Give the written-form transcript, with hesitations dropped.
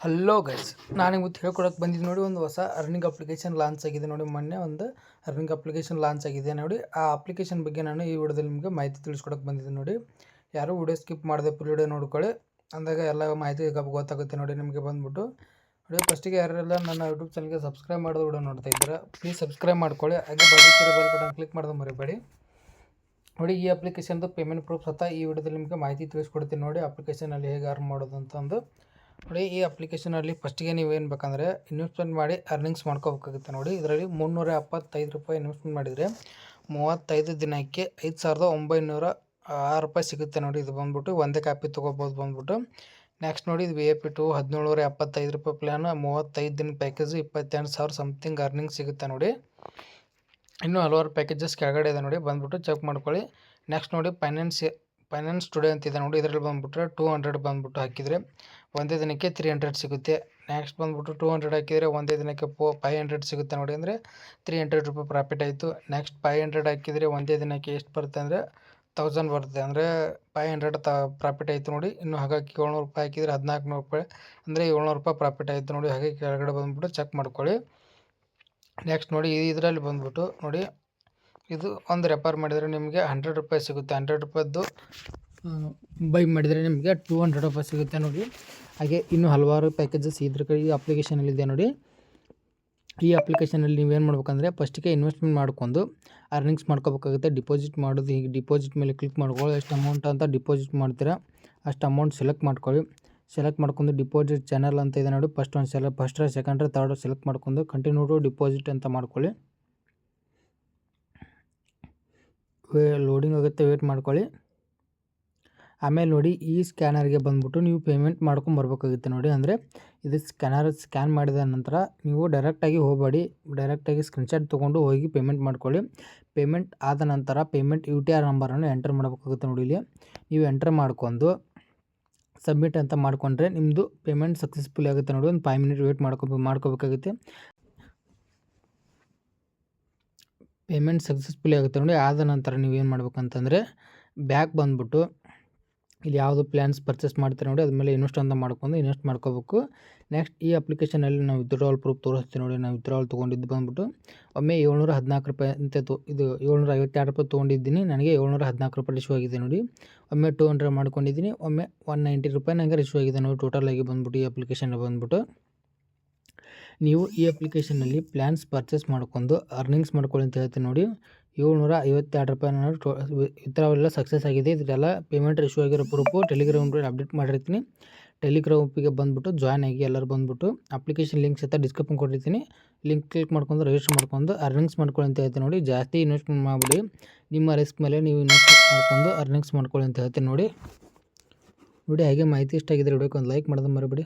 Hello guys, ನಾನು ಇವತ್ತು ಹೇಳ್ಕೊಡಕ್ಕೆ ಬಂದಿದ್ದು ನೋಡಿ. ಒಂದು ಹೊಸ ಅರ್ನಿಂಗ್ ಅಪ್ಲಿಕೇಶನ್ ಲಾಂಚ್ ಆಗಿದೆ ನೋಡಿ. ಮೊನ್ನೆ ಒಂದು ಅರ್ನಿಂಗ್ ಅಪ್ಲಿಕೇಶನ್ ಲಾಂಚ್ ಆಗಿದೆ ನೋಡಿ. ಆ ಅಪ್ಲಿಕೇಶನ್ ಬಗ್ಗೆ ನಾನು ಈ ವಿಡಿಯೋದಲ್ಲಿ ನಿಮಗೆ ಮಾಹಿತಿ ತಿಳಿಸ್ಕೊಡಕ್ಕೆ ಬಂದಿದ್ದೆ ನೋಡಿ. ಯಾರು ವಿಡಿಯೋ ಸ್ಕಿಪ್ ಮಾಡದೆ ಫುಲ್ ವಿಡಿಯೋ ನೋಡ್ಕೊಳ್ಳಿ, ಅಂದಾಗ ಎಲ್ಲ ಮಾಹಿತಿ ಗೊತ್ತಾಗುತ್ತೆ ನೋಡಿ. ನಿಮಗೆ ಬಂದ್ಬಿಟ್ಟು ನೋಡಿ, ಫಸ್ಟಿಗೆ ಯಾರೆಲ್ಲ ನನ್ನ ಯೂಟ್ಯೂಬ್ ಚಾನಲ್ಗೆ ಸಬ್ಸ್ಕ್ರೈಬ್ ಮಾಡೋದು ವಿಡಿಯೋ ನೋಡ್ತಾ ಇದ್ದಾರೆ, ಪ್ಲೀಸ್ ಸಬ್ಸ್ಕ್ರೈಬ್ ಮಾಡ್ಕೊಳ್ಳಿ. ಹಾಗೆ ಬಾಜುಕಿರೋ ಬೆಲ್ ಬಟನ್ ಕ್ಲಿಕ್ ಮಾಡೋದು ಮರಿಬೇಡಿ ನೋಡಿ. ಈ ಅಪ್ಲಿಕೇಶನ್ದು ಪೇಮೆಂಟ್ ಪ್ರೂಫ್ ಸಹ ಈ ವಿಡಿಯೋದಲ್ಲಿ ನಿಮಗೆ ಮಾಹಿತಿ ತಿಳಿಸ್ಕೊಡ್ತೀನಿ ನೋಡಿ. ಅಪ್ಲಿಕೇಶನಲ್ಲಿ ಹೇಗೆ ಅರ್ನ್ ಮಾಡೋದು ಅಂತಂದು ನೋಡಿ. ಈ ಅಪ್ಲಿಕೇಶನಲ್ಲಿ ಫಸ್ಟಿಗೆ ನೀವು ಏನು ಬೇಕಂದರೆ ಇನ್ವೆಸ್ಟ್ಮೆಂಟ್ ಮಾಡಿ ಅರ್ನಿಂಗ್ಸ್ ಮಾಡ್ಕೋಬೇಕಾಗುತ್ತೆ ನೋಡಿ. ಇದರಲ್ಲಿ 375 ರೂಪಾಯಿ ಇನ್ವೆಸ್ಟ್ಮೆಂಟ್ ಮಾಡಿದರೆ 35 ದಿನಕ್ಕೆ 5,906 ರೂಪಾಯಿ ಸಿಗುತ್ತೆ ನೋಡಿ. ಇದು ಬಂದ್ಬಿಟ್ಟು ಒಂದೇ ಕಾಪಿ ತೊಗೋಬೋದು ಬಂದ್ಬಿಟ್ಟು. ನೆಕ್ಸ್ಟ್ ನೋಡಿ, ಇದು VIP2 1775 ರೂಪಾಯಿ ಪ್ಲ್ಯಾನ್, 35 ದಿನ ಪ್ಯಾಕೇಜು 28,000 ಸಮಥಿಂಗ್ ಅರ್ನಿಂಗ್ ಸಿಗುತ್ತೆ ನೋಡಿ. ಇನ್ನೂ ಹಲವಾರು ಪ್ಯಾಕೇಜಸ್ ಕೆಳಗಡೆ ಇದೆ ನೋಡಿ, ಬಂದ್ಬಿಟ್ಟು ಚೆಕ್ ಮಾಡ್ಕೊಳ್ಳಿ. ನೆಕ್ಸ್ಟ್ ನೋಡಿ, ಫೈನಾನ್ಸ್ ಟುಡೇ ಅಂತಿದೆ ನೋಡಿ. ಇದರಲ್ಲಿ ಬಂದ್ಬಿಟ್ರೆ 200 ಬಂದ್ಬಿಟ್ಟು ಹಾಕಿದರೆ ಒಂದೇ ದಿನಕ್ಕೆ 300 ಸಿಗುತ್ತೆ. ನೆಕ್ಸ್ಟ್ ಬಂದ್ಬಿಟ್ಟು 200 ಹಾಕಿದರೆ ಒಂದೇ ದಿನಕ್ಕೆ 500 ಸಿಗುತ್ತೆ ನೋಡಿ. ಅಂದರೆ 300 ರೂಪಾಯಿ ಪ್ರಾಫಿಟ್ ಆಯಿತು. ನೆಕ್ಸ್ಟ್ 500 ಹಾಕಿದರೆ ಒಂದೇ ದಿನಕ್ಕೆ ಎಷ್ಟು ಬರುತ್ತೆ ಅಂದರೆ 1000 ಬರುತ್ತೆ, ಅಂದರೆ 500 ಪ್ರಾಫಿಟ್ ಆಯಿತು ನೋಡಿ. ಇನ್ನು ಹಾಗಾಗಿ 700 ರೂಪಾಯಿ ಹಾಕಿದರೆ 1400 ರೂಪಾಯಿ, ಅಂದರೆ 700 ರೂಪಾಯಿ ಪ್ರಾಫಿಟ್ ಆಯಿತು ನೋಡಿ. ಹಾಗೆ ಕೆಳಗಡೆ ಬಂದ್ಬಿಟ್ಟು ಚೆಕ್ ಮಾಡ್ಕೊಳ್ಳಿ. ನೆಕ್ಸ್ಟ್ ನೋಡಿ, ಇದರಲ್ಲಿ ಬಂದ್ಬಿಟ್ಟು ನೋಡಿ, ಇದು ಒಂದು ರೆಫರ್ ಮಾಡಿದರೆ ನಿಮಗೆ 100 ರೂಪಾಯಿ ಸಿಗುತ್ತೆ. 100 ರೂಪಾಯಿದ್ದು ಬೈ ಮಾಡಿದರೆ ನಿಮಗೆ 200 ರೂಪಾಯಿ ಸಿಗುತ್ತೆ ನೋಡಿ. ಹಾಗೆ ಇನ್ನೂ ಹಲವಾರು ಪ್ಯಾಕೇಜಸ್ ಈ ಅಪ್ಲಿಕೇಶನಲ್ಲಿದೆ ನೋಡಿ. ಈ ಅಪ್ಲಿಕೇಶನಲ್ಲಿ ನೀವೇನು ಮಾಡ್ಬೇಕಂದ್ರೆ ಫಸ್ಟಿಗೆ ಇನ್ವೆಸ್ಟ್ಮೆಂಟ್ ಮಾಡ್ಕೊಂಡು ಅರ್ನಿಂಗ್ಸ್ ಮಾಡ್ಕೋಬೇಕಾಗುತ್ತೆ. ಡಿಪಾಸಿಟ್ ಮಾಡೋದು, ಹೀಗೆ ಡಿಪಾಸಿಟ್ ಮೇಲೆ ಕ್ಲಿಕ್ ಮಾಡ್ಕೊಳ್ಳಿ. ಎಷ್ಟು ಅಮೌಂಟ್ ಅಂತ ಡಿಪಾಸಿಟ್ ಮಾಡ್ತೀರಾ ಅಷ್ಟು ಅಮೌಂಟ್ ಸೆಲೆಕ್ಟ್ ಮಾಡ್ಕೊಳ್ಳಿ. ಸೆಲೆಕ್ಟ್ ಮಾಡ್ಕೊಂಡು ಡಿಪಾಸಿಟ್ ಚಾನಲ್ ಅಂತ ಇದೆ ನೋಡಿ. ಫಸ್ಟ್ ಸೆಕೆಂಡ್ ಥರ್ಡ್ ಸೆಲೆಕ್ಟ್ ಮಾಡ್ಕೊಂಡು ಕಂಟಿನ್ಯೂ ಟು ಡಿಪಾಸಿಟ್ ಅಂತ ಮಾಡ್ಕೊಳ್ಳಿ. ಲೋಡಿಂಗ್ ಆಗುತ್ತೆ, ವೇಟ್ ಮಾಡ್ಕೊಳ್ಳಿ. ಆಮೇಲೆ ನೋಡಿ, ಈ ಸ್ಕ್ಯಾನರ್ಗೆ ಬಂದ್ಬಿಟ್ಟು ನೀವು ಪೇಮೆಂಟ್ ಮಾಡ್ಕೊಂಬರ್ಬೇಕಾಗುತ್ತೆ ನೋಡಿ. ಅಂದರೆ ಇದು ಸ್ಕ್ಯಾನ್ ಮಾಡಿದ ನಂತರ ನೀವು ಡೈರೆಕ್ಟಾಗಿ ಹೋಗಬೇಡಿ, ಡೈರೆಕ್ಟಾಗಿ ಸ್ಕ್ರೀನ್ಶಾಟ್ ತೊಗೊಂಡು ಹೋಗಿ ಪೇಮೆಂಟ್ ಮಾಡ್ಕೊಳ್ಳಿ. ಪೇಮೆಂಟ್ ಆದ ನಂತರ ಪೇಮೆಂಟ್ UTR ನಂಬರನ್ನು ಎಂಟರ್ ಮಾಡಬೇಕಾಗುತ್ತೆ ನೋಡಿ. ಇಲ್ಲಿ ನೀವು ಎಂಟರ್ ಮಾಡ್ಕೊಂಡು ಸಬ್ಮಿಟ್ ಅಂತ ಮಾಡಿಕೊಂಡ್ರೆ ನಿಮ್ಮದು ಪೇಮೆಂಟ್ ಸಕ್ಸಸ್ಫುಲ್ ಆಗುತ್ತೆ ನೋಡಿ. ಒಂದು 5 ಮಿನಿಟ್ ವೇಟ್ ಮಾಡ್ಕೋಬೇಕಾಗುತ್ತೆ. ಪೇಮೆಂಟ್ ಸಕ್ಸಸ್ಫುಲ್ ಆಗುತ್ತೆ ನೋಡಿ. ಆದ ನಂತರ ನೀವೇನು ಮಾಡ್ಬೇಕಂತಂದರೆ ಬ್ಯಾಕ್ ಬಂದ್ಬಿಟ್ಟು ಇಲ್ಲಿ ಯಾವುದು ಪ್ಲ್ಯಾನ್ಸ್ ಪರ್ಚೇಸ್ ಮಾಡ್ತೀರಿ ನೋಡಿ, ಅದ್ಮೇಲೆ ಇನ್ವೆಸ್ಟ್ ಅಂತ ಮಾಡ್ಕೊಂಡು ಇನ್ವೆಸ್ಟ್ ಮಾಡ್ಕೋಬೇಕು. ನೆಕ್ಸ್ಟ್ ಈ ಅಪ್ಲಿಕೇಶನಲ್ಲಿ ನಾವು ವಿತ್ಡ್ರಾವಲ್ ಪ್ರೂಫ್ ತೋರಿಸ್ತೀವಿ ನೋಡಿ. ನಾವು ವಿತ್ಡ್ರಾವಲ್ ತೊಗೊಂಡಿದ್ದು ಬಂದ್ಬಿಟ್ಟು ಒಮ್ಮೆ 714 ರೂಪಾಯಿ ಅಂತ ಇದು 752 ರೂಪಾಯಿ ತೊಗೊಂಡಿದ್ದೀನಿ. ನನಗೆ 714 ರೂಪಾಯಿ ರಿಶ್ಯೂ ಆಗಿದೆ ನೋಡಿ. ಒಮ್ಮೆ 200 ಮಾಡ್ಕೊಂಡಿದ್ದೀನಿ, ಒಮ್ಮೆ 190 ರೂಪಾಯಿ ನನಗೆ ರಿಶ್ಯೂ ಆಗಿದೆ ನೋಡಿ. ಟೋಟಲಾಗಿ ಬಂದ್ಬಿಟ್ಟು ಈ ಅಪ್ಲಿಕೇಶನ್ ಬಂದ್ಬಿಟ್ಟು ನೀವು ಈ ಅಪ್ಲಿಕೇಶನಲ್ಲಿ ಪ್ಲ್ಯಾನ್ಸ್ ಪರ್ಚೇಸ್ ಮಾಡ್ಕೊಂಡು ಅರ್ನಿಂಗ್ಸ್ ಮಾಡ್ಕೊಳ್ಳಿ ಅಂತ ಹೇಳ್ತೀನಿ ನೋಡಿ. 752 ರೂಪಾಯಿ ನಾನು ವಿತ್ಡ್ರಾವಲ್ ಸಕ್ಸಸ್ ಆಗಿದೆ. ಇದೆಲ್ಲ ಪೇಮೆಂಟ್ ರಿಶ್ಯೂ ಆಗಿರೋ ಪ್ರೂಫು ಟೆಲಿಗ್ರಾಮ್ನಲ್ಲಿ ಅಪ್ಡೇಟ್ ಮಾಡಿರ್ತೀನಿ. ಟೆಲಿಗ್ರಾಮಿಗೆ ಬಂದುಬಿಟ್ಟು ಜಾಯ್ನ್ ಆಗಿ ಎಲ್ಲರೂ ಬಂದುಬಿಟ್ಟು ಅಪ್ಲಿಕೇಶನ್ ಲಿಂಕ್ ಸಹಿತ ಡಿಸ್ಕ್ರಿಪ್ಷನ್ ಕೊಟ್ಟಿರ್ತೀನಿ. ಲಿಂಕ್ ಕ್ಲಿಕ್ ಮಾಡ್ಕೊಂಡು ರಿಜಿಸ್ಟರ್ ಮಾಡ್ಕೊಂಡು ಅರ್ನಿಂಗ್ಸ್ ಮಾಡ್ಕೊಳ್ಳಿ ಅಂತ ಹೇಳ್ತೀನಿ ನೋಡಿ. ಜಾಸ್ತಿ ಇನ್ವೆಸ್ಟ್ಮೆಂಟ್ ಮಾಡಿಬಿಡಿ, ನಿಮ್ಮ ರಿಸ್ಕ್ ಮೇಲೆ ನೀವು ಇನ್ವೆಸ್ಟ್ಮೆಂಟ್ ಮಾಡ್ಕೊಂಡು ಅರ್ನಿಂಗ್ಸ್ ಮಾಡ್ಕೊಳ್ಳಿ ಅಂತ ಹೇಳ್ತೀನಿ ನೋಡಿ. ಹಾಗೆ ಮಾಹಿತಿ ಇಷ್ಟ ಆಗಿದ್ರೆ ವಿಡಿಯೋಕ್ಕೆ ಒಂದು ಲೈಕ್ ಮಾಡೋದು ಮರಿಬೇಡಿ.